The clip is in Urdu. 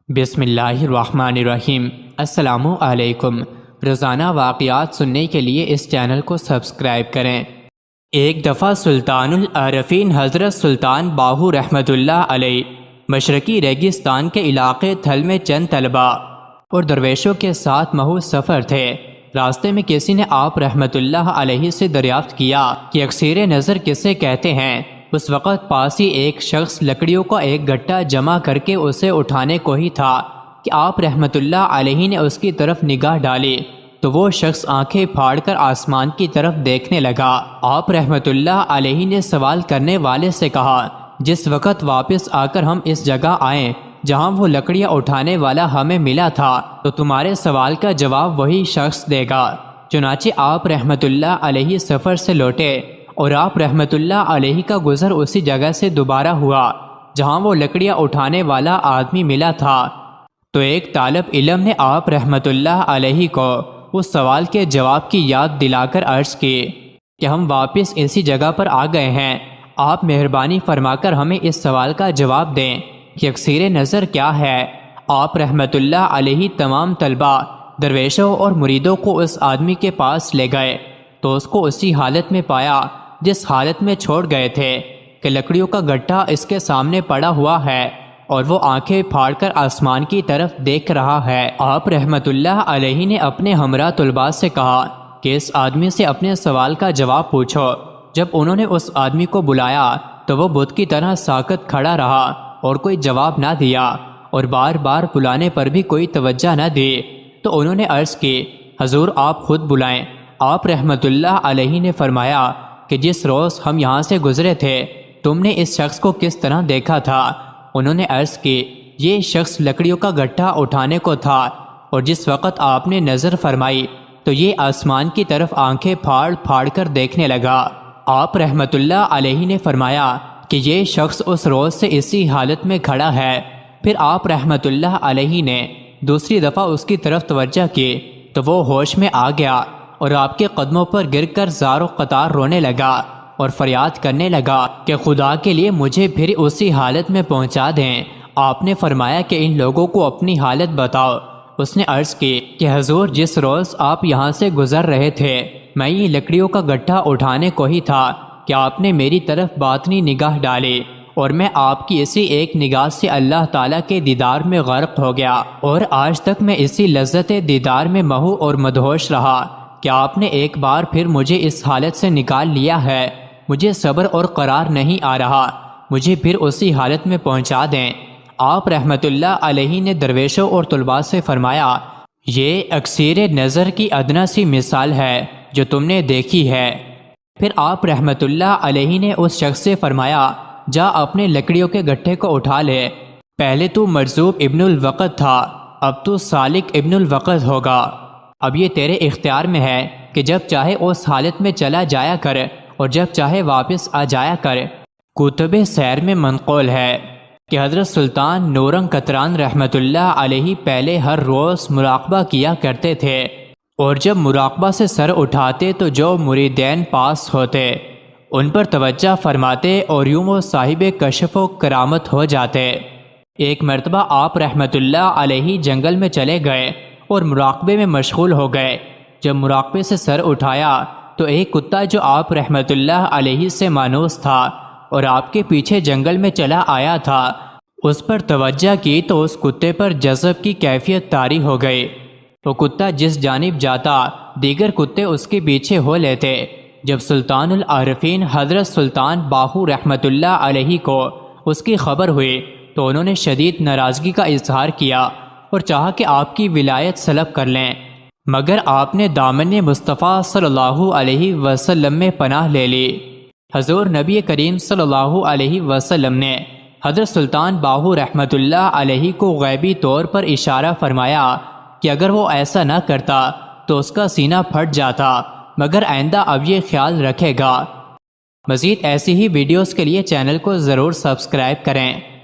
بسم اللہ الرحمن الرحیم۔ السلام علیکم۔ روزانہ واقعات سننے کے لیے اس چینل کو سبسکرائب کریں۔ ایک دفعہ سلطان العارفین حضرت سلطان باہو رحمۃ اللہ علیہ مشرقی ریگستان کے علاقے تھل میں چند طلباء اور درویشوں کے ساتھ محض سفر تھے۔ راستے میں کسی نے آپ رحمۃ اللہ علیہ سے دریافت کیا کہ اکثیر نظر کسے کہتے ہیں۔ اس وقت پاس ہی ایک شخص لکڑیوں کا ایک گٹھا جمع کر کے اسے اٹھانے کو ہی تھا کہ آپ رحمۃ اللہ علیہ نے اس کی طرف نگاہ ڈالی تو وہ شخص آنکھیں پھاڑ کر آسمان کی طرف دیکھنے لگا۔ آپ رحمۃ اللہ علیہ نے سوال کرنے والے سے کہا، جس وقت واپس آ کر ہم اس جگہ آئیں جہاں وہ لکڑیاں اٹھانے والا ہمیں ملا تھا تو تمہارے سوال کا جواب وہی شخص دے گا۔ چنانچہ آپ رحمۃ اللہ علیہ سفر سے لوٹے اور آپ رحمۃ اللہ علیہ کا گزر اسی جگہ سے دوبارہ ہوا جہاں وہ لکڑیاں اٹھانے والا آدمی ملا تھا تو ایک طالب علم نے آپ رحمۃ اللہ علیہ کو اس سوال کے جواب کی یاد دلا کر عرض کی کہ ہم واپس اسی جگہ پر آ گئے ہیں، آپ مہربانی فرما کر ہمیں اس سوال کا جواب دیں کہ اکثیر نظر کیا ہے۔ آپ رحمۃ اللہ علیہ تمام طلباء، درویشوں اور مریدوں کو اس آدمی کے پاس لے گئے تو اس کو اسی حالت میں پایا جس حالت میں چھوڑ گئے تھے کہ لکڑیوں کا گٹھا اس کے سامنے پڑا ہوا ہے اور وہ آنکھیں پھاڑ کر آسمان کی طرف دیکھ رہا ہے۔ آپ رحمۃ اللہ علیہ نے اپنے ہمراہ طلباء سے کہا کہ اس آدمی سے اپنے سوال کا جواب پوچھو۔ جب انہوں نے اس آدمی کو بلایا تو وہ بت کی طرح ساکت کھڑا رہا اور کوئی جواب نہ دیا اور بار بار بلانے پر بھی کوئی توجہ نہ دی تو انہوں نے عرض کی، حضور آپ خود بلائیں۔ آپ رحمۃ اللہ علیہ نے فرمایا کہ جس روز ہم یہاں سے گزرے تھے تم نے اس شخص کو کس طرح دیکھا تھا؟ انہوں نے عرض کی، یہ شخص لکڑیوں کا گٹھا اٹھانے کو تھا اور جس وقت آپ نے نظر فرمائی تو یہ آسمان کی طرف آنکھیں پھاڑ پھاڑ کر دیکھنے لگا۔ آپ رحمۃ اللہ علیہ نے فرمایا کہ یہ شخص اس روز سے اسی حالت میں کھڑا ہے۔ پھر آپ رحمۃ اللہ علیہ نے دوسری دفعہ اس کی طرف توجہ کی تو وہ ہوش میں آ گیا اور آپ کے قدموں پر گر کر زار و قطار رونے لگا اور فریاد کرنے لگا کہ خدا کے لیے مجھے پھر اسی حالت میں پہنچا دیں۔ آپ نے فرمایا کہ ان لوگوں کو اپنی حالت بتاؤ۔ اس نے عرض کی کہ حضور جس روز آپ یہاں سے گزر رہے تھے میں یہ لکڑیوں کا گٹھا اٹھانے کو ہی تھا کہ آپ نے میری طرف باطنی نگاہ ڈالی اور میں آپ کی اسی ایک نگاہ سے اللہ تعالیٰ کے دیدار میں غرق ہو گیا اور آج تک میں اسی لذت دیدار میں مہو اور مدہوش رہا کہ آپ نے ایک بار پھر مجھے اس حالت سے نکال لیا ہے۔ مجھے صبر اور قرار نہیں آ رہا، مجھے پھر اسی حالت میں پہنچا دیں۔ آپ رحمۃ اللہ علیہ نے درویشوں اور طلباء سے فرمایا، یہ اکثیر نظر کی ادنا سی مثال ہے جو تم نے دیکھی ہے۔ پھر آپ رحمۃ اللہ علیہ نے اس شخص سے فرمایا، جا اپنے لکڑیوں کے گٹھے کو اٹھا لے، پہلے تو مرزوق ابن الوقت تھا، اب تو سالک ابن الوقت ہوگا۔ اب یہ تیرے اختیار میں ہے کہ جب چاہے اس حالت میں چلا جایا کر اور جب چاہے واپس آ جایا کر۔ کتب سیر میں منقول ہے کہ حضرت سلطان نورنگ کتران رحمۃ اللہ علیہ پہلے ہر روز مراقبہ کیا کرتے تھے اور جب مراقبہ سے سر اٹھاتے تو جو مریدین پاس ہوتے ان پر توجہ فرماتے اور یوں وہ صاحب کشف و کرامت ہو جاتے۔ ایک مرتبہ آپ رحمۃ اللہ علیہ جنگل میں چلے گئے اور مراقبے میں مشغول ہو گئے۔ جب مراقبے سے سر اٹھایا تو ایک کتا جو آپ رحمۃ اللہ علیہ سے مانوس تھا اور آپ کے پیچھے جنگل میں چلا آیا تھا اس پر توجہ کی تو اس کتے پر جذب کی کیفیت طاری ہو گئی۔ وہ کتا جس جانب جاتا دیگر کتے اس کے پیچھے ہو لیتے۔ جب سلطان العارفین حضرت سلطان باہو رحمۃ اللہ علیہ کو اس کی خبر ہوئی تو انہوں نے شدید ناراضگی کا اظہار کیا اور چاہا کہ آپ کی ولایت سلب کر لیں، مگر آپ نے دامن مصطفیٰ صلی اللہ علیہ وسلم میں پناہ لے لی۔ حضور نبی کریم صلی اللہ علیہ وسلم نے حضرت سلطان باہو رحمۃ اللہ علیہ کو غیبی طور پر اشارہ فرمایا کہ اگر وہ ایسا نہ کرتا تو اس کا سینہ پھٹ جاتا، مگر آئندہ اب یہ خیال رکھے گا۔ مزید ایسی ہی ویڈیوز کے لیے چینل کو ضرور سبسکرائب کریں۔